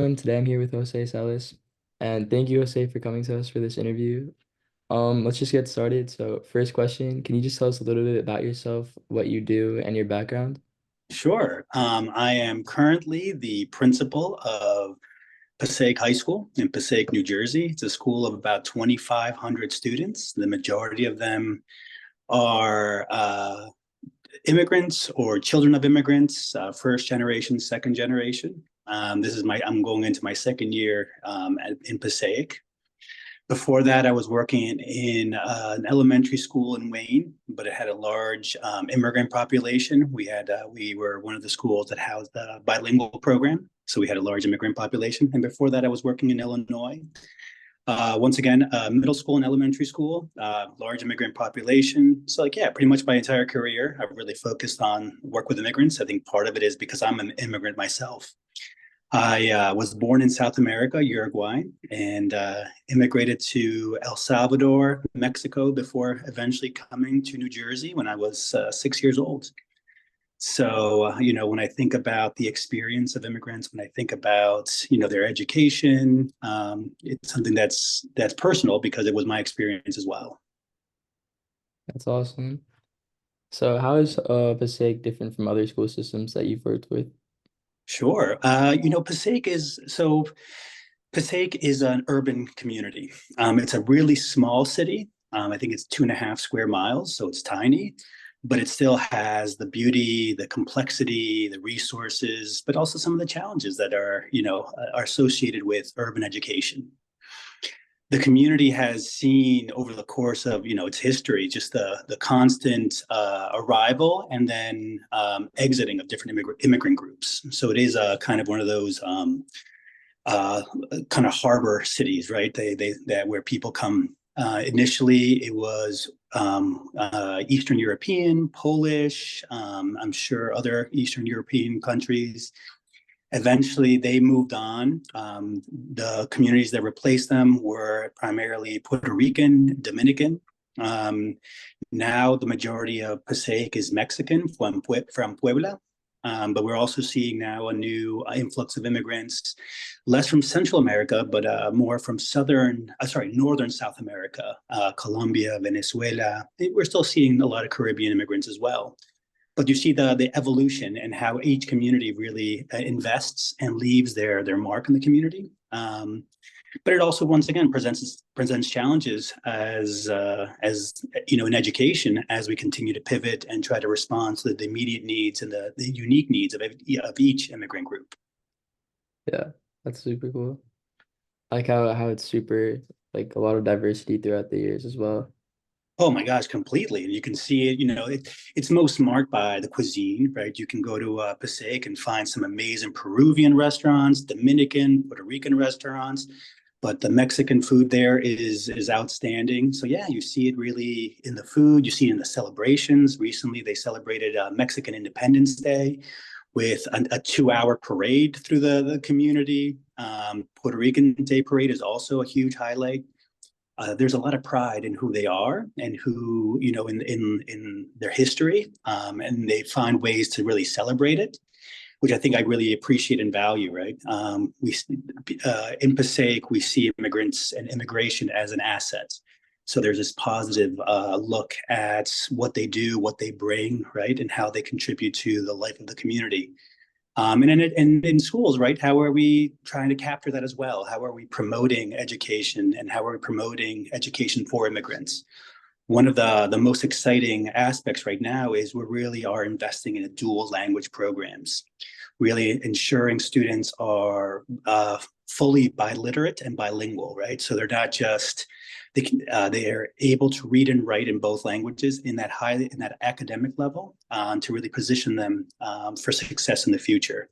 Today I'm here with Jose Celis, and thank you, Jose, for coming to us for this interview. Let's just get started. So, first question, can you just tell us a little bit about yourself, what you do, and your background? Sure. I am currently the principal of Passaic High School in Passaic, New Jersey. It's a school of about 2,500 students. The majority of them are immigrants or children of immigrants, first generation, second generation. I'm going into my second year in Passaic. Before that, I was working in an elementary school in Wayne, but it had a large immigrant population. We were one of the schools that housed a bilingual program, so we had a large immigrant population. And before that, I was working in Illinois. Once again, middle school and elementary school, large immigrant population. So, like, yeah, pretty much my entire career, I've really focused on work with immigrants. I think part of it is because I'm an immigrant myself. I was born in South America, Uruguay, and immigrated to El Salvador, Mexico, before eventually coming to New Jersey when I was 6 years old. So, when I think about the experience of immigrants, when I think about, their education, it's something that's personal because it was my experience as well. That's awesome. So, how is Passaic different from other school systems that you've worked with? Sure. Passaic is an urban community. It's a really small city. I think it's 2.5 square miles, so it's tiny, but it still has the beauty, the complexity, the resources, but also some of the challenges that are associated with urban education. The community has seen over the course of its history just the constant arrival and then exiting of different immigrant groups. So it is a kind of one of those uh, kind of harbor cities, right? They that where people come. Initially, it was Eastern European, Polish, I'm sure other Eastern European countries. Eventually, they moved on. The communities that replaced them were primarily Puerto Rican, Dominican. Um, Now, the majority of Passaic is Mexican from Puebla. But we're also seeing now a new influx of immigrants, less from Central America, but more from northern South America, Colombia, Venezuela. We're still seeing a lot of Caribbean immigrants as well. But you see the evolution and how each community really invests and leaves their mark in the community. But it also once again presents challenges as in education as we continue to pivot and try to respond to the immediate needs and the unique needs of each immigrant group. Yeah, that's super cool. I like how it's super like a lot of diversity throughout the years as well. Oh my gosh, completely. And you can see it, it's most marked by the cuisine, right? You can go to Passaic and find some amazing Peruvian restaurants, Dominican, Puerto Rican restaurants, but the Mexican food there is outstanding. So yeah, you see it really in the food, you see it in the celebrations. Recently, they celebrated Mexican Independence Day with a 2 hour parade through the community. Puerto Rican Day Parade is also a huge highlight. There's a lot of pride in who they are and who in their history, and they find ways to really celebrate it, which I think I really appreciate and value. Right? We In Passaic we see immigrants and immigration as an asset. So there's this positive look at what they do, what they bring, right, and how they contribute to the life of the community. And in schools, right? How are we trying to capture that as well? How are we promoting education and how are we promoting education for immigrants? One of the most exciting aspects right now is we really are investing in dual language programs, really ensuring students are fully biliterate and bilingual, right? So they're not just they are able to read and write in both languages in that academic level to really position them for success in the future.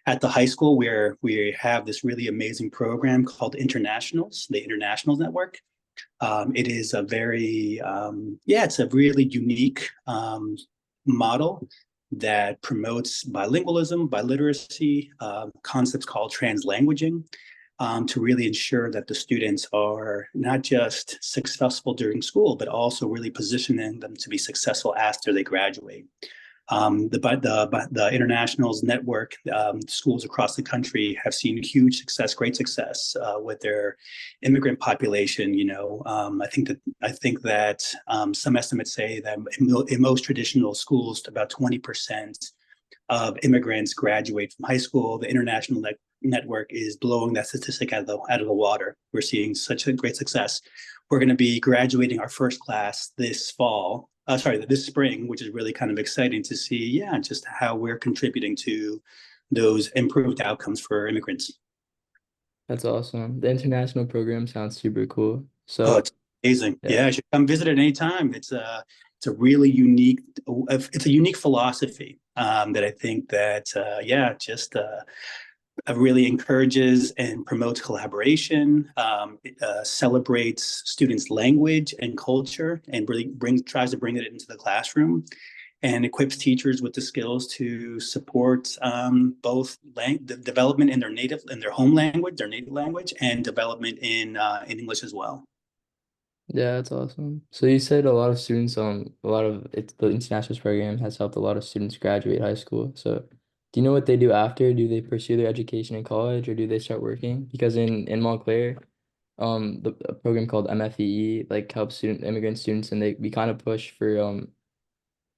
At the high school, where we have this really amazing program called Internationals, the Internationals Network. It is it's a really unique model that promotes bilingualism, biliteracy, concepts called translanguaging, to really ensure that the students are not just successful during school, but also really positioning them to be successful after they graduate. The internationals network, schools across the country have seen huge success, great success with their immigrant population. I think that some estimates say that in most traditional schools, about 20% of immigrants graduate from high school. The international network is blowing that statistic out of the water. We're seeing such a great success. We're going to be graduating our first class this spring, which is really kind of exciting to see, yeah, just how we're contributing to those improved outcomes for immigrants. That's awesome. The international program sounds super cool. Oh, So it's amazing. yeah, Yeah, you should come visit at any time. It's a really unique philosophy that I think that yeah, just really encourages and promotes collaboration, celebrates students' language and culture, and really tries to bring it into the classroom, and equips teachers with the skills to support both the development in their home language, their native language, and development in English as well. yeah, that's awesome. So you said a lot of students, a lot of it's the international program has helped a lot of students graduate high school. So do you know what they do after? Do they pursue their education in college or do they start working? Because in Montclair, the a program called MFEE like helps immigrant students and we kind of push for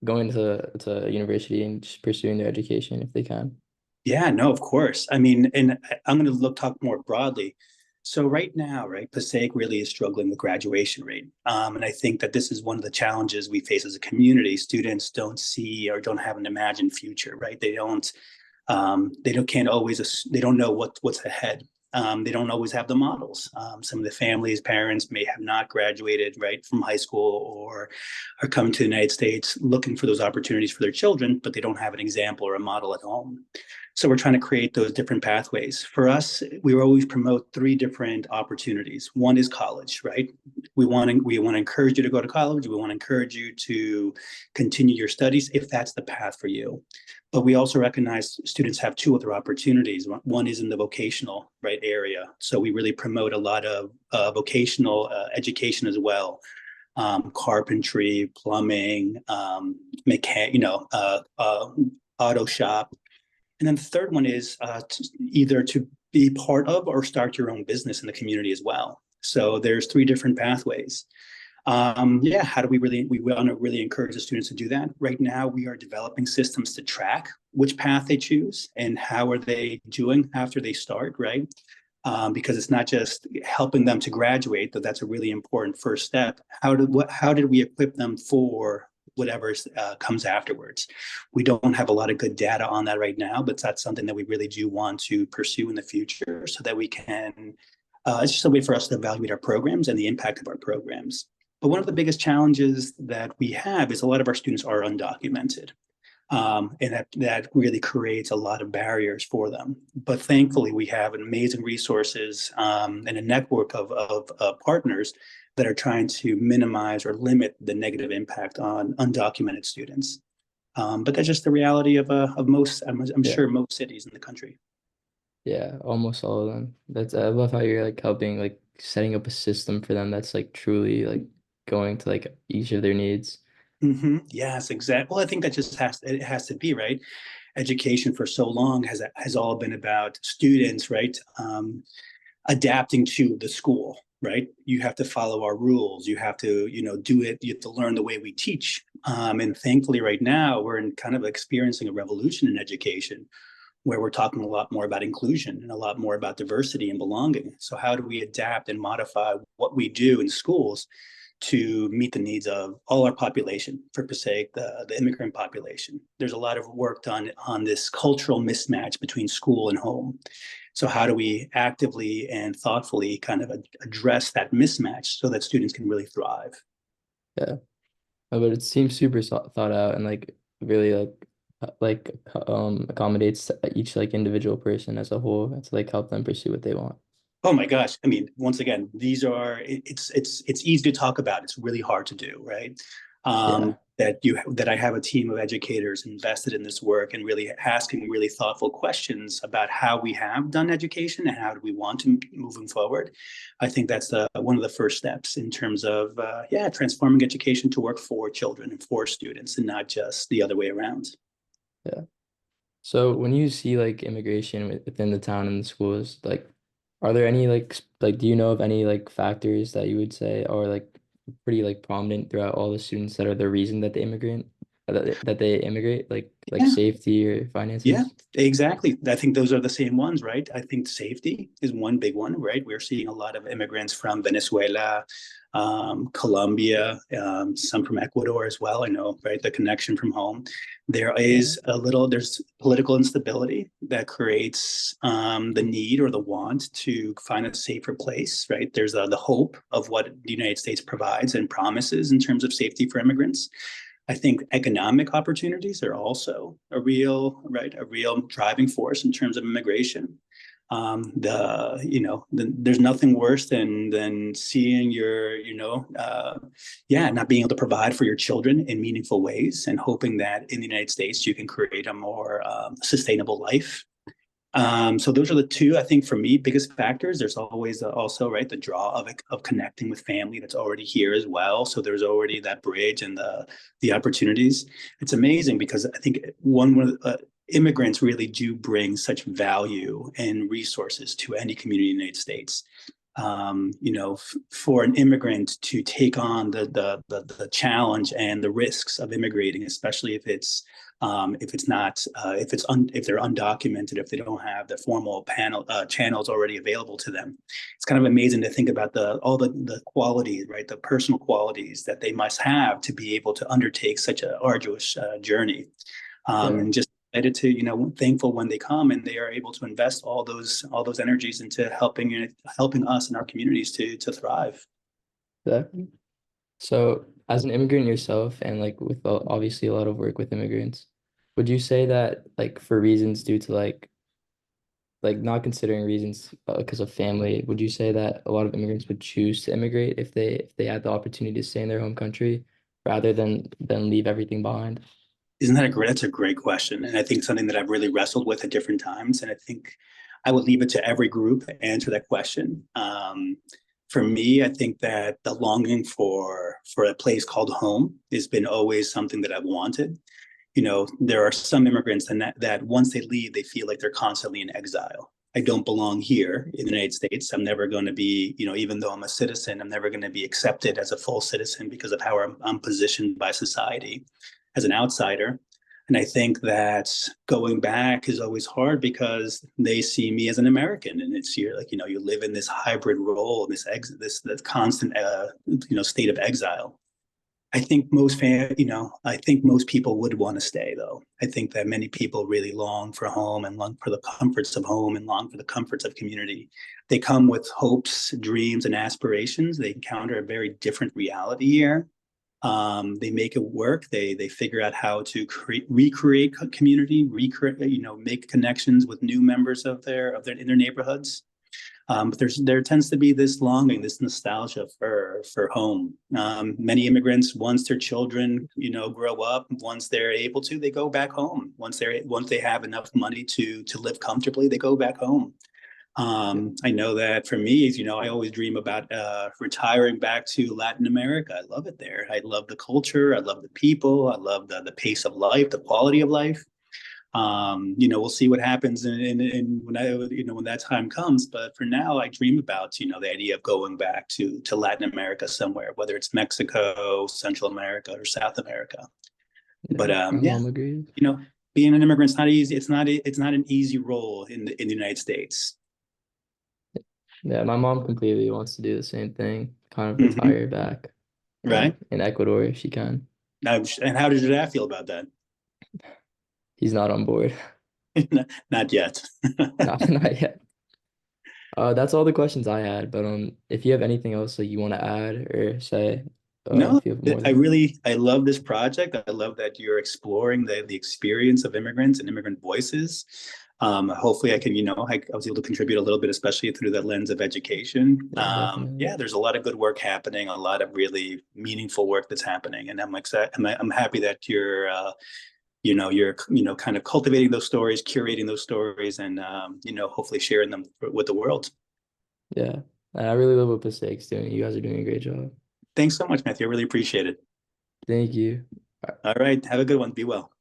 going to university and just pursuing their education if they can. Yeah, no, of course. I mean, and I'm going to talk more broadly. So right now, right, Passaic really is struggling with graduation rate, and I think that this is one of the challenges we face as a community. Students don't see or don't have an imagined future, right? They don't know what's ahead. They don't always have the models. Some of the families, parents may have not graduated right from high school or are coming to the United States looking for those opportunities for their children, but they don't have an example or a model at home. So we're trying to create those different pathways. For us, we always promote three different opportunities. One is college, right? We want to encourage you to go to college. We want to encourage you to continue your studies if that's the path for you. But we also recognize students have two other opportunities. One is in the vocational right area. So we really promote a lot of vocational education as well. Carpentry, plumbing, auto shop. And then the third one is either to be part of or start your own business in the community as well. So there's three different pathways. Yeah, how do we want to really encourage the students to do that? Right now, we are developing systems to track which path they choose and how are they doing after they start, right? Because it's not just helping them to graduate, though that's a really important first step. How did we equip them for whatever comes afterwards? We don't have a lot of good data on that right now, but that's something that we really do want to pursue in the future so that we can, it's just a way for us to evaluate our programs and the impact of our programs. But one of the biggest challenges that we have is a lot of our students are undocumented. And that really creates a lot of barriers for them. But thankfully, we have amazing resources and a network of partners that are trying to minimize or limit the negative impact on undocumented students. But that's just the reality of most, I'm Yeah. sure, most cities in the country. Yeah, almost all of them. I love how you're like helping like setting up a system for them that's like truly like going to like each of their needs. Yes, exactly. Well, I think that it has to be right. Education for so long has all been about students, right? Adapting to the school, right? You have to follow our rules. You have to, do it. You have to learn the way we teach. And thankfully, right now, we're in kind of experiencing a revolution in education where we're talking a lot more about inclusion and a lot more about diversity and belonging. So how do we adapt and modify what we do in schools to meet the needs of all our population, for Passaic, the immigrant population? There's a lot of work done on this cultural mismatch between school and home. So how do we actively and thoughtfully kind of address that mismatch so that students can really thrive? Yeah. But it seems super thought out and like really accommodates each like individual person as a whole to like help them pursue what they want. Oh my gosh. I mean, once again, it's easy to talk about. It's really hard to do, right? Yeah. That I have a team of educators invested in this work and really asking really thoughtful questions about how we have done education and how do we want to moving forward. I think that's one of the first steps in terms of transforming education to work for children and for students and not just the other way around. Yeah. So when you see like immigration within the town and the schools, like are there any like do you know of any like factors that you would say are like pretty like prominent throughout all the students that are the reason that they immigrate like Yeah, safety or yeah, finances? exactly. I think those are the same ones, right? I think safety is one big one, right? We're seeing a lot of immigrants from Venezuela, Colombia, some from Ecuador as well. I know, right? The connection from home. Yeah. There's political instability that creates the need or the want to find a safer place, right? There's the hope of what the United States provides and promises in terms of safety for immigrants. I think economic opportunities are also a real driving force in terms of immigration. There's nothing worse than seeing not being able to provide for your children in meaningful ways and hoping that in the United States you can create a more sustainable life. So those are the two, I think, for me, biggest factors. There's always also, right, the draw of connecting with family that's already here as well. So there's already that bridge and the opportunities. It's amazing because I think immigrants really do bring such value and resources to any community in the United States. For an immigrant to take on the challenge and the risks of immigrating, especially if they're undocumented, if they don't have the formal channels already available to them. It's kind of amazing to think about all the qualities, right, the personal qualities that they must have to be able to undertake such an arduous journey. Yeah. And just excited to, thankful when they come and they are able to invest all those energies into helping us and our communities to thrive. Exactly. So, as an immigrant yourself, and like with obviously a lot of work with immigrants, would you say that like for reasons due to like not considering reasons because of family, would you say that a lot of immigrants would choose to immigrate if they had the opportunity to stay in their home country rather than leave everything behind? That's a great question. And I think something that I've really wrestled with at different times. And I think I would leave it to every group to answer that question. For me, I think that the longing for a place called home has been always something that I've wanted. There are some immigrants that once they leave, they feel like they're constantly in exile. I don't belong here in the United States. I'm never going to be, even though I'm a citizen, I'm never going to be accepted as a full citizen because of how I'm positioned by society as an outsider. And I think that going back is always hard because they see me as an American, and it's you're like you live in this hybrid role, this constant state of exile. I think most people would want to stay though. I think that many people really long for home and long for the comforts of home and long for the comforts of community. They come with hopes, dreams, and aspirations. They encounter a very different reality here. They make it work. They figure out how to recreate community, make connections with new members of their neighborhoods. But there tends to be this longing, this nostalgia for home. Many immigrants, once their children, grow up, once they're able to, they go back home. Once they have enough money to live comfortably, they go back home. I know that for me, I always dream about retiring back to Latin America. I love it there. I love the culture. I love the people. I love the pace of life, the quality of life. We'll see what happens in when that time comes. But for now, I dream about, the idea of going back to Latin America somewhere, whether it's Mexico, Central America, or South America. Yeah, But my mom agrees. you know, being an immigrant's not easy. It's not an easy role in the United States. Yeah, my mom completely wants to do the same thing, kind of Hmm. retire back Right. in Ecuador if she can. And how did your dad feel about that? He's not on board. Not yet. Not yet. That's all the questions I had, but if you have anything else that you want to add or say, No, if you have more than I love this project. I love that you're exploring the experience of immigrants and immigrant voices. Hopefully I can, I was able to contribute a little bit, especially through the lens of education. Yeah, definitely. Yeah, there's a lot of good work happening, a lot of really meaningful work that's happening. And I'm excited. I'm happy that you're kind of cultivating those stories, curating those stories, and, hopefully sharing them with the world. Yeah. I really love what Passaic's doing. You guys are doing a great job. Thanks so much, Matthew. I really appreciate it. Thank you. All right. Have a good one. Be well.